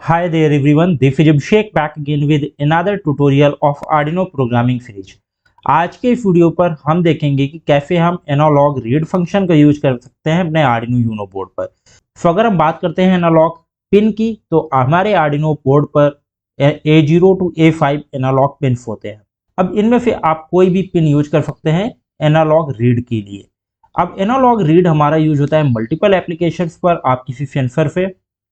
Hi there everyone, this is Abhishek back again with another tutorial of Arduino programming series। आज के इस video पर हम देखेंगे कि कैसे हम एनालॉग रीड फंक्शन का यूज कर सकते हैं अपने आर्डिनो यूनो बोर्ड पर। तो अगर हम बात करते हैं एनालॉग पिन की, तो हमारे आर्डिनो बोर्ड पर A0 to A5 analogue pin होते हैं। अब इनमें से आप कोई भी पिन यूज कर सकते हैं एनालॉग रीड के लिए। अब एनालॉग रीड हमारा यूज होता है मल्टीपल एप्लीकेशंस पर। आप किसी सेंसर से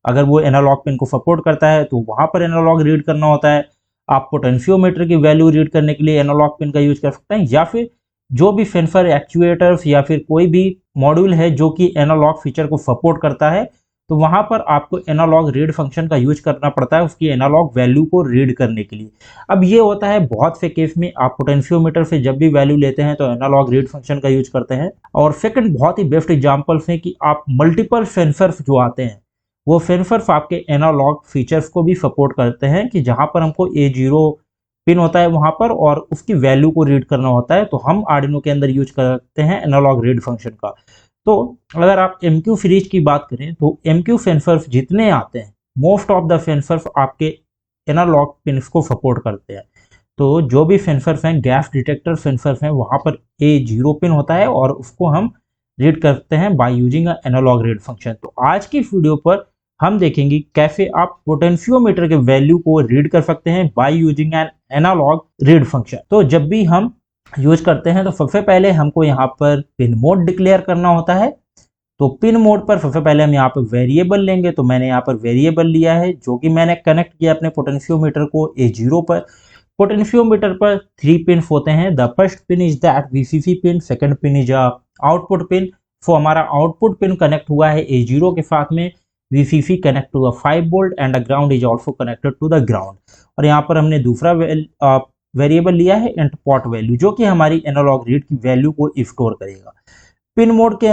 अगर वो एनालॉग पिन को सपोर्ट करता है तो वहां पर एनालॉग रीड करना होता है। आप पोटेंशियोमीटर की वैल्यू रीड करने के लिए एनालॉग पिन का यूज कर सकते हैं, या फिर जो भी सेंसर एक्चुएटर्स या फिर कोई भी मॉड्यूल है जो कि एनालॉग फीचर को सपोर्ट करता है, तो वहां पर आपको एनालॉग रीड फंक्शन का यूज करना पड़ता है उसकी एनालॉग वैल्यू को रीड करने के लिए। अब ये होता है बहुत से केस में, आप पोटेंशियोमीटर से जब भी वैल्यू लेते हैं तो एनालॉग रीड फंक्शन का यूज करते हैं। और सेकंड बहुत ही बेस्ट एग्जांपल्स हैं कि आप मल्टीपल सेंसर्स जो आते हैं वो सेंसर्स आपके एनालॉग फीचर्स को भी सपोर्ट करते हैं, कि जहां पर हमको A0 पिन होता है वहां पर और उसकी वैल्यू को रीड करना होता है, तो हम आर्डिनो के अंदर यूज करते हैं एनालॉग रीड फंक्शन का। तो अगर आप MQ सीरीज की बात करें तो MQ सेंसर्स जितने आते हैं, मोस्ट ऑफ द सेंसर्स आपके एनालॉग पिन्स को सपोर्ट करते हैं। तो जो भी सेंसर्स हैं, गैस डिटेक्टर सेंसर्स हैं, वहां पर A0 पिन होता है और उसको हम रीड करते हैं by using analog read function. तो आज की वीडियो पर हम देखेंगे कैसे आप पोटेंशियोमीटर के वैल्यू को रीड कर सकते हैं by using an analog read function. तो जब भी हम यूज करते हैं तो सबसे पहले हमको यहाँ पर पिन मोड डिक्लेयर करना होता है। तो पिन मोड पर सबसे पहले हम यहाँ पर वेरिएबल लेंगे। तो मैंने यहाँ पर वेरिएबल लिया है जो कि मैंने कनेक्ट किया अपने पोटेंशियोमीटर को A0 पर। पोटेंशियोमीटर पर 3 पिन होते हैं। The first pin is that VCC pin, second pin is output pin. तो हमारा आउटपुट पिन कनेक्ट हुआ है A0 के साथ में। VCC connect to 5 volt and ground is also connected to the ground. और यहाँ पर हमने दूसरा वेरिएबल लिया है इंट पॉट वैल्यू, जो कि हमारी एनालॉग रीड की वैल्यू को स्टोर करेगा। पिन मोड के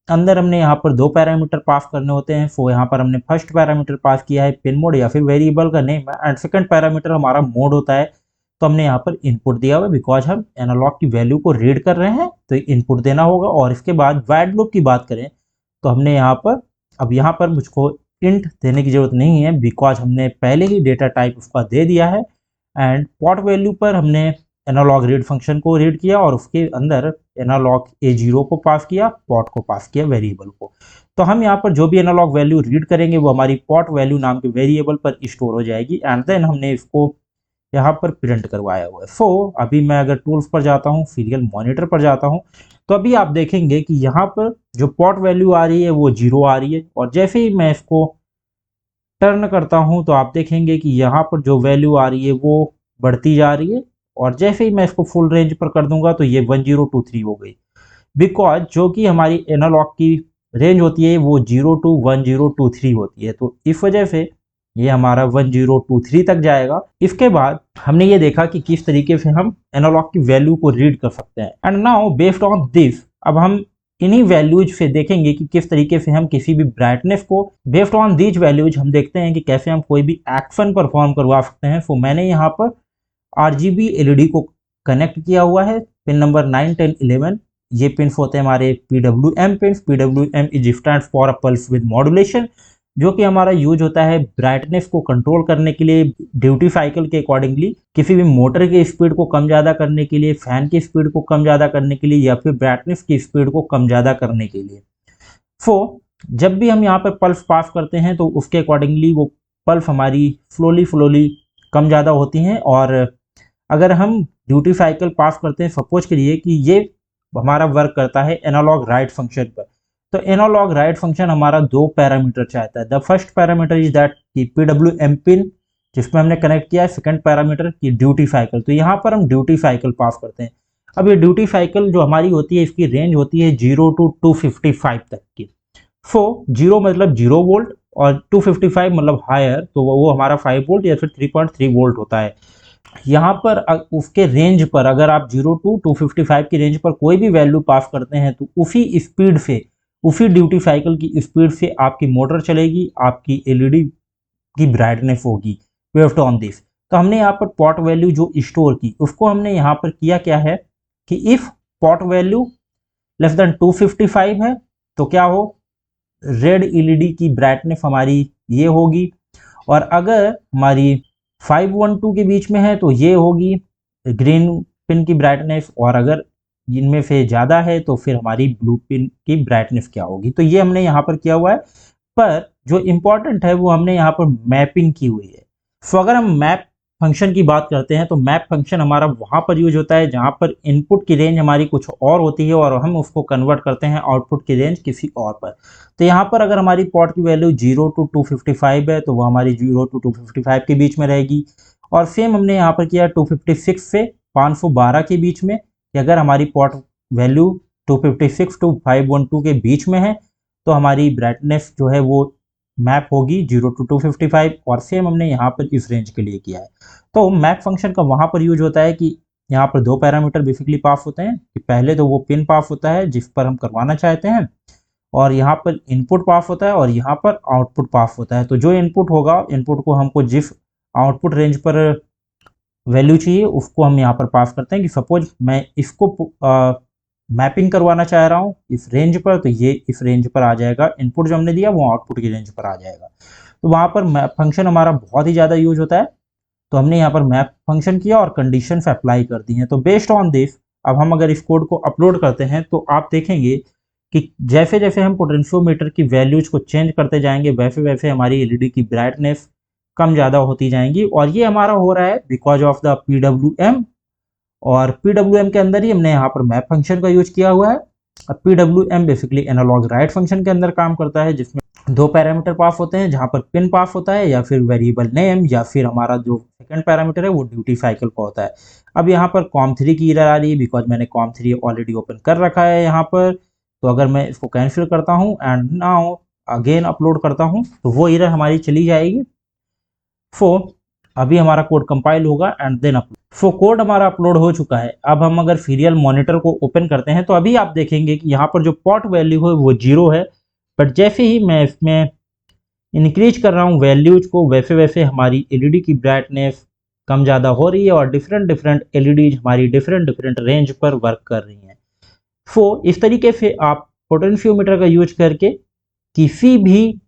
अंदर हमने यहाँ पर 2 पैरामीटर पास करने होते हैं। सो यहाँ पर हमने फर्स्ट पैरामीटर पास किया है पिन मोड या फिर वेरिएबल का नेम, एंड सेकंड पैरामीटर हमारा मोड होता है। तो हमने यहाँ पर इनपुट दिया हुआ है, बिकॉज हम एनालॉग की वैल्यू को रीड कर रहे हैं तो इनपुट देना होगा। और इसके बाद वाइड लूप की बात करें तो हमने यहाँ पर, अब यहाँ पर मुझको इंट देने की जरूरत नहीं है बिकॉज हमने पहले ही डेटा टाइप उसका दे दिया है। एंड पॉट वैल्यू पर हमने एनालॉग रीड फंक्शन को रीड किया और उसके अंदर एनालॉग A0 को पास किया, पॉट को पास किया वेरिएबल को। तो हम यहाँ पर जो भी एनालॉग वैल्यू रीड करेंगे वो हमारी पॉट वैल्यू नाम के वेरिएबल पर स्टोर हो जाएगी, एंड देन हमने इसको यहाँ पर प्रिंट करवाया हुआ है। सो अभी मैं अगर टूल्स पर जाता हूँ, सीरियल मॉनिटर पर जाता हूँ, तो अभी आप देखेंगे कि यहाँ पर जो पॉट वैल्यू आ रही है वो 0 आ रही है। और जैसे ही मैं इसको टर्न करता हूँ तो आप देखेंगे कि यहाँ पर जो वैल्यू आ रही है वो बढ़ती जा रही है। और जैसे ही मैं इसको फुल रेंज पर कर दूंगा तो ये 1023 हो गई, बिकॉज जो कि हमारी एनालॉग की रेंज होती है वो 0 to 1023 होती है। तो इस वजह से ये हमारा 1023 तक जाएगा। इसके बाद हमने ये देखा कि किस तरीके से हम एनालॉग की वैल्यू को रीड कर सकते हैं। And now based on this, अब हम इन्हीं वैल्यूज से देखेंगे कि किस तरीके से हम किसी भी ब्राइटनेस को, बेस्ड ऑन दीज वैल्यूज हम देखते हैं कि कैसे हम कोई भी एक्शन परफॉर्म करवा सकते हैं। तो मैंने यहाँ पर RGB LED को कनेक्ट किया हुआ है, पिन नंबर 9, 10, 11। ये पिन होते हैं हमारे PWM pin. PWM is stand for pulse with modulation, जो कि हमारा यूज होता है ब्राइटनेस को कंट्रोल करने के लिए ड्यूटी साइकिल के अकॉर्डिंगली, किसी भी मोटर की स्पीड को कम ज़्यादा करने के लिए, फैन की स्पीड को कम ज़्यादा करने के लिए, या फिर ब्राइटनेस की स्पीड को कम ज़्यादा करने के लिए। सो जब भी हम यहाँ पर पल्स पास करते हैं तो उसके अकॉर्डिंगली वो पल्स हमारी स्लोली कम ज़्यादा होती हैं। और अगर हम ड्यूटी साइकिल पास करते हैं, सपोज करिए कि ये हमारा वर्क करता है एनालॉग राइट फंक्शन पर, तो एनालॉग राइट फंक्शन हमारा 2 पैरामीटर चाहता है। The first parameter is that की PWM पिन जिसमें हमने कनेक्ट किया है, सेकंड पैरामीटर की ड्यूटी साइकिल। तो यहाँ पर हम ड्यूटी साइकिल पास करते हैं। अब ये ड्यूटी साइकिल जो हमारी होती है इसकी रेंज होती है 0 to 255 तक की। सो 0 मतलब 0 वोल्ट और 255 मतलब हायर, तो वो हमारा 5 वोल्ट या फिर 3.3 वोल्ट होता है। यहाँ पर उसके रेंज पर अगर आप 0 to 255 की रेंज पर कोई भी वैल्यू पास करते हैं तो उसी स्पीड से, उसी ड्यूटी साइकिल की स्पीड से आपकी मोटर चलेगी, आपकी LED की ब्राइटनेस होगी बेस्ड ऑन दिस। तो हमने यहाँ पर पॉट वैल्यू जो स्टोर की उसको हमने यहाँ पर किया क्या है कि if pot value less than 255 है तो क्या हो, रेड LED की ब्राइटनेस हमारी ये होगी, और अगर हमारी 512 के बीच में है तो ये होगी ग्रीन पिन की ब्राइटनेस, और अगर इनमें से ज़्यादा है तो फिर हमारी ब्लू पिन की ब्राइटनेस क्या होगी। तो ये हमने यहाँ पर किया हुआ है, पर जो इम्पोर्टेंट है वो हमने यहाँ पर मैपिंग की हुई है। सो अगर हम मैप फंक्शन की बात करते हैं तो मैप फंक्शन हमारा वहाँ पर यूज होता है जहाँ पर इनपुट की रेंज हमारी कुछ और होती है और हम उसको कन्वर्ट करते हैं आउटपुट की रेंज किसी और पर। तो यहाँ पर अगर हमारी पोर्ट की वैल्यू 0 to 255 है तो वो हमारी 0 to 255 के बीच में रहेगी। और सेम हमने यहाँ पर किया 256 से 512 के बीच में, कि अगर हमारी पोर्ट वैल्यू 256 to 512 के बीच में है तो हमारी ब्राइटनेस जो है वो मैप होगी 0 to 255। और सेम हमने यहाँ पर इस रेंज के लिए किया है। तो मैप फंक्शन का वहाँ पर यूज होता है कि यहाँ पर दो पैरामीटर बेसिकली पास होते हैं, कि पहले तो वो पिन पास होता है जिस पर हम करवाना चाहते हैं, और यहाँ पर इनपुट पास होता है और यहाँ पर आउटपुट पास होता है। तो जो इनपुट होगा, इनपुट को हमको जिस आउटपुट रेंज पर वैल्यू चाहिए उसको हम यहाँ पर पास करते हैं। कि सपोज मैं इसको मैपिंग करवाना चाह रहा हूँ इस रेंज पर, तो ये इस रेंज पर आ जाएगा, इनपुट जो हमने दिया वो आउटपुट की रेंज पर आ जाएगा। तो वहाँ पर मैप फंक्शन हमारा बहुत ही ज़्यादा यूज होता है। तो हमने यहाँ पर मैप फंक्शन किया और कंडीशन अप्लाई कर दी हैं। तो बेस्ड ऑन दिस अब हम अगर इस कोड को अपलोड करते हैं तो आप देखेंगे कि जैसे जैसे हम पोटेंशियोमीटर की वैल्यूज को चेंज करते जाएंगे वैसे वैसे हमारी एलईडी की ब्राइटनेस कम ज़्यादा होती जाएंगी। और ये हमारा हो रहा है बिकॉज ऑफ द PWM, और PWM के अंदर ही हमने यहाँ पर मैप फंक्शन का यूज किया हुआ है। अब PWM basically analog write function के अंदर काम करता है, जिसमें दो पैरामीटर पास होते हैं, जहाँ पर पिन पास होता है या फिर वेरिएबल नेम, या फिर हमारा जो सेकंड पैरामीटर है वो ड्यूटी साइकिल का होता है। अब यहाँ पर COM3 की एरर आ रही है बिकॉज मैंने COM3 ऑलरेडी ओपन कर रखा है यहाँ पर। तो अगर मैं इसको कैंसिल करता हूँ एंड नाउ अगेन अपलोड करता हूँ तो वो एरर हमारी चली जाएगी। अभी हमारा कोड कंपाइल होगा एंड देन अपलोड। कोड हमारा अपलोड हो चुका है। अब हम अगर सीरियल मॉनिटर को ओपन करते हैं तो अभी आप देखेंगे कि यहाँ पर जो पोर्ट वैल्यू है वो 0 है, बट जैसे ही मैं इसमें इंक्रीज कर रहा हूँ वैल्यूज को वैसे वैसे हमारी एलईडी की ब्राइटनेस कम ज़्यादा हो रही है और डिफरेंट एलईडीज हमारी डिफरेंट रेंज पर वर्क कर रही हैं। इस तरीके से आप पोटेंशियोमीटर का यूज करके किसी भी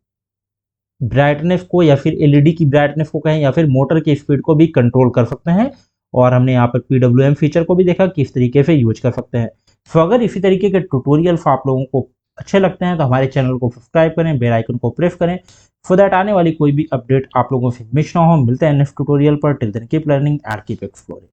ब्राइटनेस को या फिर एलईडी की ब्राइटनेस को कहें या फिर मोटर की स्पीड को भी कंट्रोल कर सकते हैं। और हमने यहाँ पर PWM फीचर को भी देखा किस तरीके से यूज कर सकते हैं। अगर इसी तरीके के ट्यूटोरियल्स आप लोगों को अच्छे लगते हैं तो हमारे चैनल को सब्सक्राइब करें, बेल आइकन को प्रेस करें, सो दैट आने वाली कोई भी अपडेट आप लोगों से मिस ना हो। मिलते हैं नेक्स्ट ट्यूटोरियल पर। Till then keep learning and keep exploring.